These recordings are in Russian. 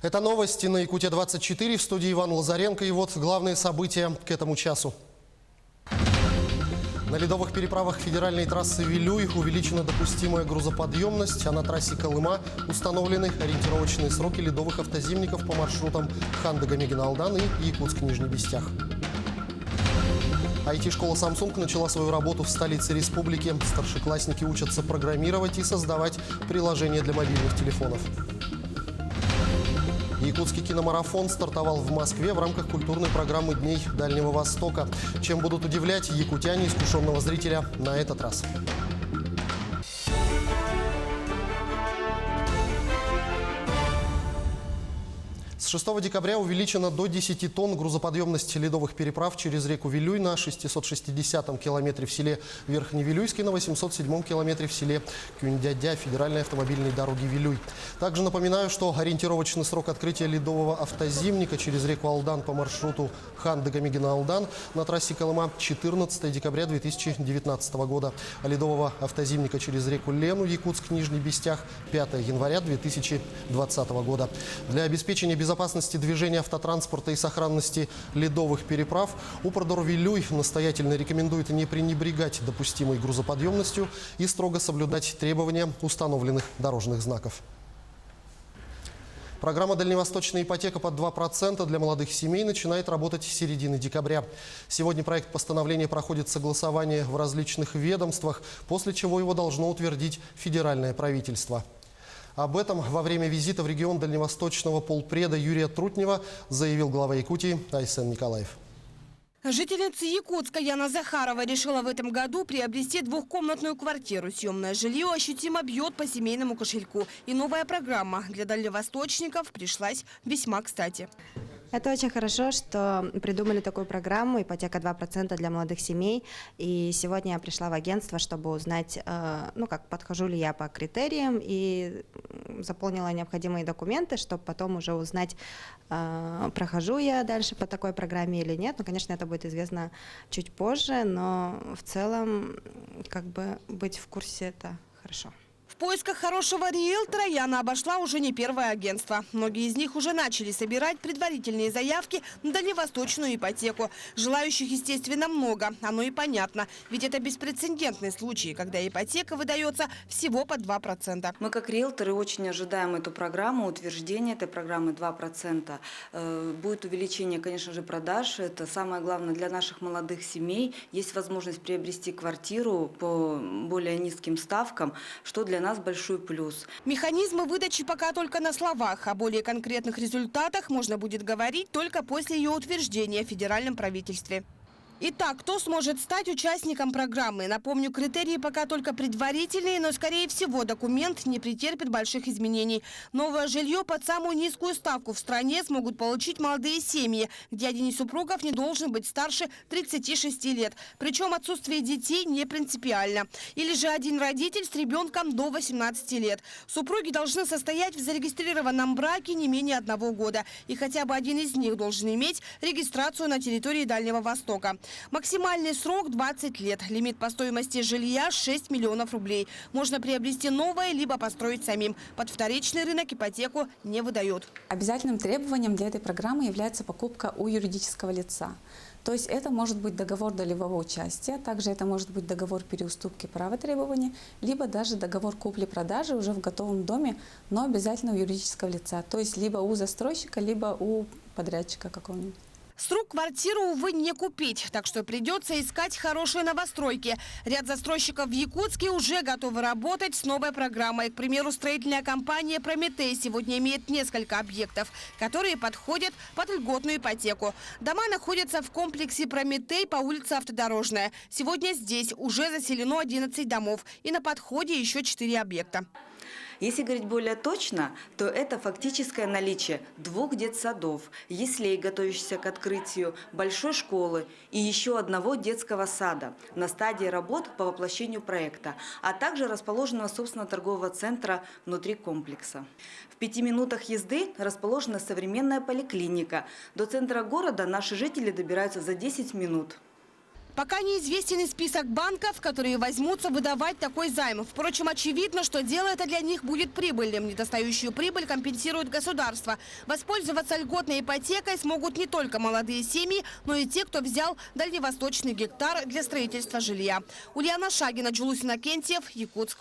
Это новости на Якутия-24. В студии Иван Лазаренко. И вот главные события к этому часу. На ледовых переправах федеральной трассы Вилюй увеличена допустимая грузоподъемность, а на трассе Колыма установлены ориентировочные сроки ледовых автозимников по маршрутам Ханды-Гамегин-Алдан и Якутск-Нижний Бестях. IT-школа Samsung начала свою работу в столице республики. Старшеклассники учатся программировать и создавать приложения для мобильных телефонов. Якутский киномарафон стартовал в Москве в рамках культурной программы Дней Дальнего Востока. Чем будут удивлять якутяне искушенного зрителя на этот раз? С 6 декабря увеличена до 10 тонн грузоподъемность ледовых переправ через реку Вилюй на 660-м километре в селе Верхневилюйский, на 807-м километре в селе Кюнь-Дядя федеральной автомобильной дороги Вилюй. Также напоминаю, что ориентировочный срок открытия ледового автозимника через реку Алдан по маршруту Ханды-Гамегин-Алдан на трассе Колыма 14 декабря 2019 года, а ледового автозимника через реку Лену, Якутск-Нижний Бестях 5 января 2020 года. Для обеспечения безопасности движения автотранспорта и сохранности ледовых переправ Упрдор Вилюй настоятельно рекомендует не пренебрегать допустимой грузоподъемностью и строго соблюдать требования установленных дорожных знаков. Программа «Дальневосточная ипотека под 2% для молодых семей» начинает работать с середины декабря. Сегодня проект постановления проходит согласование в различных ведомствах, после чего его должно утвердить федеральное правительство. Об этом во время визита в регион дальневосточного полпреда Юрия Трутнева заявил глава Якутии Айсен Николаев. Жительница Якутска Яна Захарова решила в этом году приобрести двухкомнатную квартиру. Съемное жилье ощутимо бьет по семейному кошельку. И новая программа для дальневосточников пришлась весьма кстати. Это очень хорошо, что придумали такую программу «Ипотека 2% для молодых семей». И сегодня я пришла в агентство, чтобы узнать, как подхожу ли я по критериям, и заполнила необходимые документы, чтобы потом уже узнать, прохожу я дальше по такой программе или нет. Конечно, это будет известно чуть позже, но в целом быть в курсе – это хорошо. В поисках хорошего риэлтора Яна обошла уже не первое агентство. Многие из них уже начали собирать предварительные заявки на дальневосточную ипотеку. Желающих, естественно, много. Оно и понятно. Ведь это беспрецедентный случай, когда ипотека выдается всего по 2%. Мы как риэлторы очень ожидаем эту программу, утверждение этой программы 2%. Будет увеличение, конечно же, продаж. Это самое главное для наших молодых семей. Есть возможность приобрести квартиру по более низким ставкам, что для нас большой плюс. Механизмы выдачи пока только на словах. О более конкретных результатах можно будет говорить только после ее утверждения в федеральном правительстве. Итак, кто сможет стать участником программы? Напомню, критерии пока только предварительные, но, скорее всего, документ не претерпит больших изменений. Новое жилье под самую низкую ставку в стране смогут получить молодые семьи, где один из супругов не должен быть старше 36 лет. Причем отсутствие детей не принципиально. Или же один родитель с ребенком до 18 лет. Супруги должны состоять в зарегистрированном браке не менее 1 года. И хотя бы один из них должен иметь регистрацию на территории Дальнего Востока. Максимальный срок – 20 лет. Лимит по стоимости жилья – 6 миллионов рублей. Можно приобрести новое, либо построить самим. Под вторичный рынок ипотеку не выдают. Обязательным требованием для этой программы является покупка у юридического лица. То есть это может быть договор долевого участия, также это может быть договор переуступки права требования, либо даже договор купли-продажи уже в готовом доме, но обязательно у юридического лица. То есть либо у застройщика, либо у подрядчика какого-нибудь. С рук квартиру, увы, не купить, так что придется искать хорошие новостройки. Ряд застройщиков в Якутске уже готовы работать с новой программой. К примеру, строительная компания «Прометей» сегодня имеет несколько объектов, которые подходят под льготную ипотеку. Дома находятся в комплексе «Прометей» по улице Автодорожная. Сегодня здесь уже заселено 11 домов и на подходе еще 4 объекта. Если говорить более точно, то это фактическое наличие 2 детсадов, яслей, готовящихся к открытию, большой школы и еще 1 детского сада на стадии работ по воплощению проекта, а также расположенного, собственно, торгового центра внутри комплекса. В 5 минутах езды расположена современная поликлиника. До центра города наши жители добираются за 10 минут. Пока неизвестен и список банков, которые возьмутся выдавать такой займ. Впрочем, очевидно, что дело это для них будет прибыльным. Недостающую прибыль компенсирует государство. Воспользоваться льготной ипотекой смогут не только молодые семьи, но и те, кто взял дальневосточный гектар для строительства жилья. Ульяна Шагина, Джулус Иннокентьев, Якутск.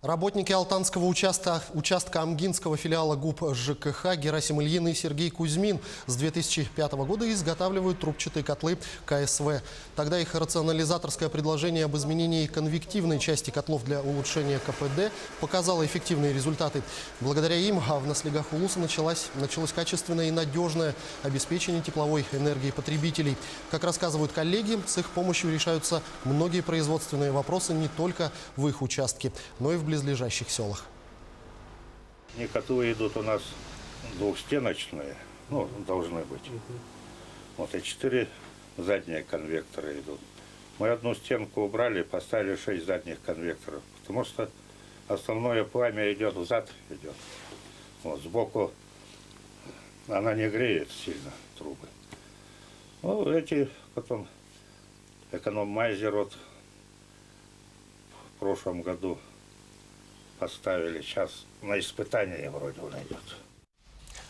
Работники Алтанского участка Амгинского филиала ГУП ЖКХ Герасим Ильин и Сергей Кузьмин с 2005 года изготавливают трубчатые котлы КСВ. Тогда их рационализаторское предложение об изменении конвективной части котлов для улучшения КПД показало эффективные результаты. Благодаря им в Наслегах Улуса началось качественное и надежное обеспечение тепловой энергии потребителей. Как рассказывают коллеги, с их помощью решаются многие производственные вопросы не только в их участке, но и в близлежащих селах. Котлы идут у нас двухстеночные, должны быть. И 4 задние конвектора идут. Мы одну стенку убрали, поставили 6 задних конвекторов, потому что основное пламя идет взад, сбоку она не греет сильно трубы. Эти потом эконом-майзер в прошлом году поставили, сейчас на испытание вроде он идет.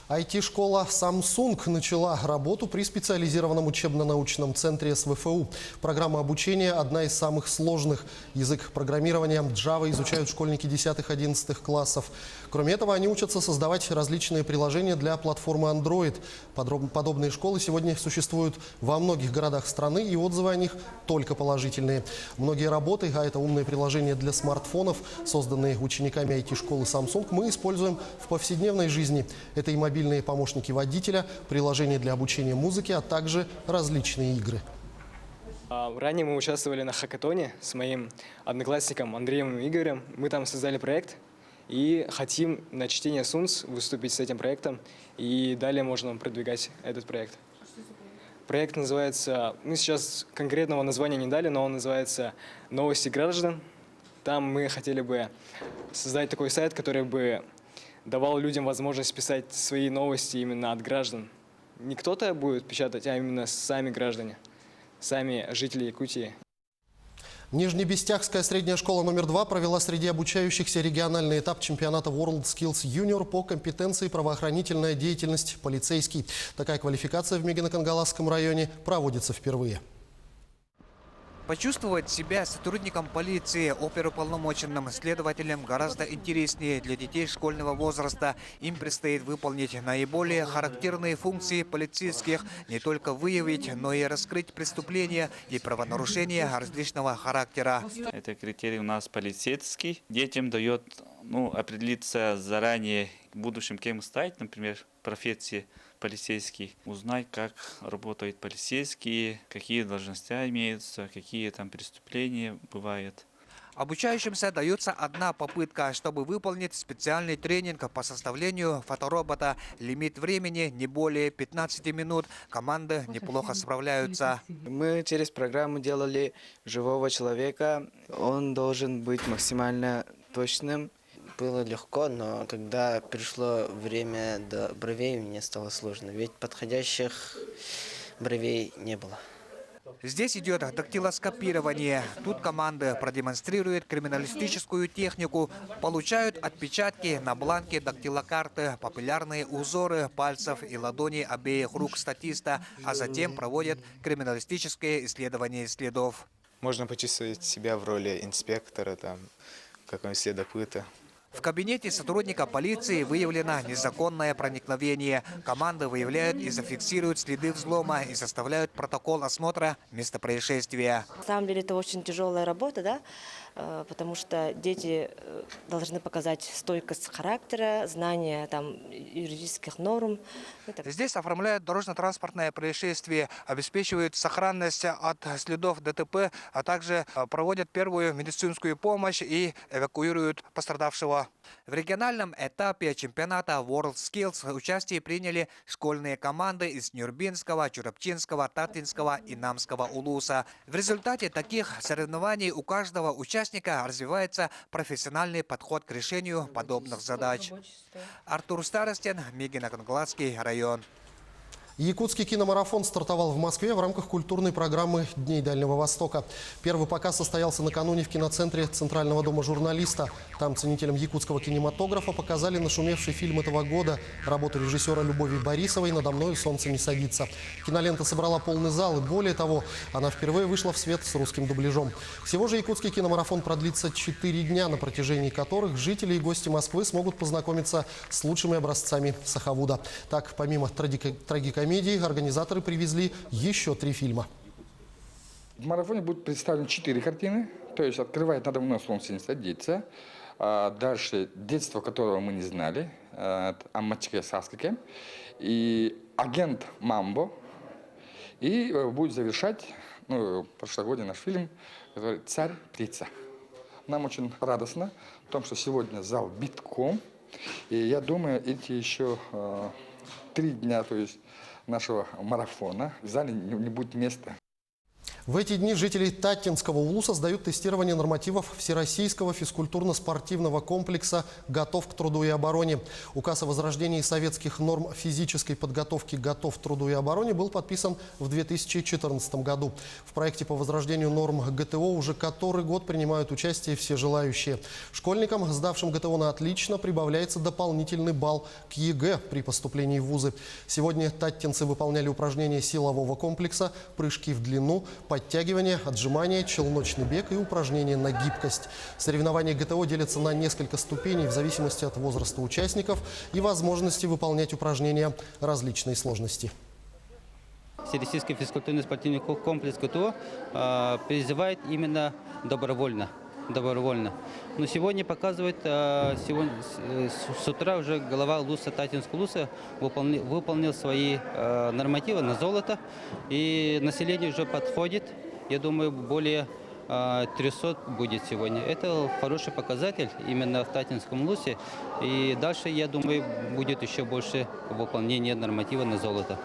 IT-школа Samsung начала работу при специализированном учебно-научном центре СВФУ. Программа обучения одна из самых сложных. Язык программирования Java изучают школьники 10-11 классов. Кроме этого, они учатся создавать различные приложения для платформы Android. Подобные школы сегодня существуют во многих городах страны, и отзывы о них только положительные. Многие работы, а это умные приложения для смартфонов, созданные учениками IT-школы Samsung, мы используем в повседневной жизни. Это и мобильные помощники водителя, приложения для обучения музыке, а также различные игры. Ранее мы участвовали на хакатоне с моим одноклассником Андреем и Игорем. Мы там создали проект и хотим на чтение СУНС выступить с этим проектом. И далее можно продвигать этот проект. Проект называется, сейчас конкретного названия не дали, но он называется «Новости граждан». Там мы хотели бы создать такой сайт, который бы давал людям возможность писать свои новости именно от граждан. Не кто-то будет печатать, а именно сами граждане, сами жители Якутии. Нижнебестяхская средняя школа номер 2 провела среди обучающихся региональный этап чемпионата WorldSkills Junior по компетенции правоохранительная деятельность полицейский. Такая квалификация в Мегино-Кангаласском районе проводится впервые. Почувствовать себя сотрудником полиции, оперуполномоченным следователем гораздо интереснее. Для детей школьного возраста им предстоит выполнить наиболее характерные функции полицейских, не только выявить, но и раскрыть преступления и правонарушения различного характера. Это критерий у нас полицейский. Детям дает определиться заранее в будущем, кем стать, например, профессии полицейский, узнать, как работают полицейские, какие должности имеются, какие там преступления бывают. Обучающимся дается одна попытка, чтобы выполнить специальный тренинг по составлению фоторобота. Лимит времени не более 15 минут. Команды неплохо справляются. Мы через программу делали живого человека. Он должен быть максимально точным. Было легко, но когда пришло время до бровей, мне стало сложно, ведь подходящих бровей не было. Здесь идет дактилоскопирование. Тут команды продемонстрируют криминалистическую технику, получают отпечатки на бланке дактилокарты, папиллярные узоры пальцев и ладоней обеих рук статиста, а затем проводят криминалистическое исследование следов. Можно почувствовать себя в роли инспектора, какого-нибудь следопыта. В кабинете сотрудника полиции выявлено незаконное проникновение. Команды выявляют и зафиксируют следы взлома и составляют протокол осмотра места происшествия. На самом деле это очень тяжелая работа, да? Потому что дети должны показать стойкость характера, знание юридических норм. Здесь оформляют дорожно-транспортное происшествие, обеспечивают сохранность от следов ДТП, а также проводят первую медицинскую помощь и эвакуируют пострадавшего. В региональном этапе чемпионата WorldSkills участие приняли школьные команды из Нюрбинского, Чурапчинского, Татлинского и Намского улуса. В результате таких соревнований у каждого участника развивается профессиональный подход к решению подобных задач. Артур Старостин, Мегино-Кангаласский район. Якутский киномарафон стартовал в Москве в рамках культурной программы «Дней Дальнего Востока». Первый показ состоялся накануне в киноцентре Центрального дома журналиста. Там ценителям якутского кинематографа показали нашумевший фильм этого года, работу режиссера Любови Борисовой «Надо мною солнце не садится». Кинолента собрала полный зал, и более того, она впервые вышла в свет с русским дубляжом. Всего же якутский киномарафон продлится 4 дня, на протяжении которых жители и гости Москвы смогут познакомиться с лучшими образцами Сахавуда. Так, помимо трагикомедии, организаторы привезли еще 3 фильма. В марафоне будут представлены 4 картины. То есть открывает «Надо мной солнце не садится». Дальше «Детство, которого мы не знали». «Аммачке Саскаке». И «Агент Мамбо». И будет завершать прошлогодний наш фильм, который «Царь-птица». Нам очень радостно в том, что сегодня зал битком. И я думаю, эти еще 3 дня, то есть нашего марафона, в зале не будет места. В эти дни жители Таттинского улуса сдают тестирование нормативов Всероссийского физкультурно-спортивного комплекса «Готов к труду и обороне». Указ о возрождении советских норм физической подготовки «Готов к труду и обороне» был подписан в 2014 году. В проекте по возрождению норм ГТО уже который год принимают участие все желающие. Школьникам, сдавшим ГТО на отлично, прибавляется дополнительный балл к ЕГЭ при поступлении в вузы. Сегодня таттинцы выполняли упражнения силового комплекса, прыжки в длину, подтягивания, отжимания, челночный бег и упражнения на гибкость. Соревнования ГТО делятся на несколько ступеней в зависимости от возраста участников и возможности выполнять упражнения различной сложности. Всероссийский физкультурно-спортивный комплекс ГТО призывает именно добровольно. Но сегодня показывает, с утра уже глава улуса, Таттинского улуса выполнил свои нормативы на золото. И население уже подходит, я думаю, более 300 будет сегодня. Это хороший показатель именно в Таттинском улусе. И дальше, я думаю, будет еще больше выполнения норматива на золото.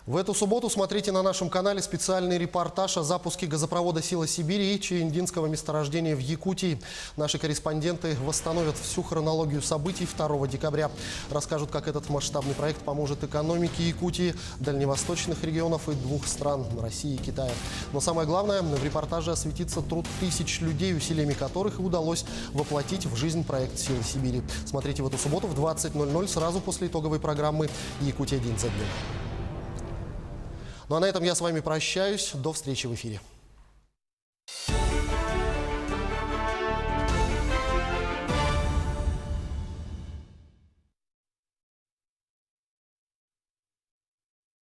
В эту субботу смотрите на нашем канале специальный репортаж о запуске газопровода «Сила Сибири» и Чаиндинского месторождения в Якутии. Наши корреспонденты восстановят всю хронологию событий 2 декабря. Расскажут, как этот масштабный проект поможет экономике Якутии, дальневосточных регионов и 2 стран – России и Китая. Но самое главное, в репортаже осветится труд тысяч людей, усилиями которых и удалось воплотить в жизнь проект «Сила Сибири». Смотрите в эту субботу в 20:00 сразу после итоговой программы «Якутия. День за днем». Ну а на этом я с вами прощаюсь. До встречи в эфире.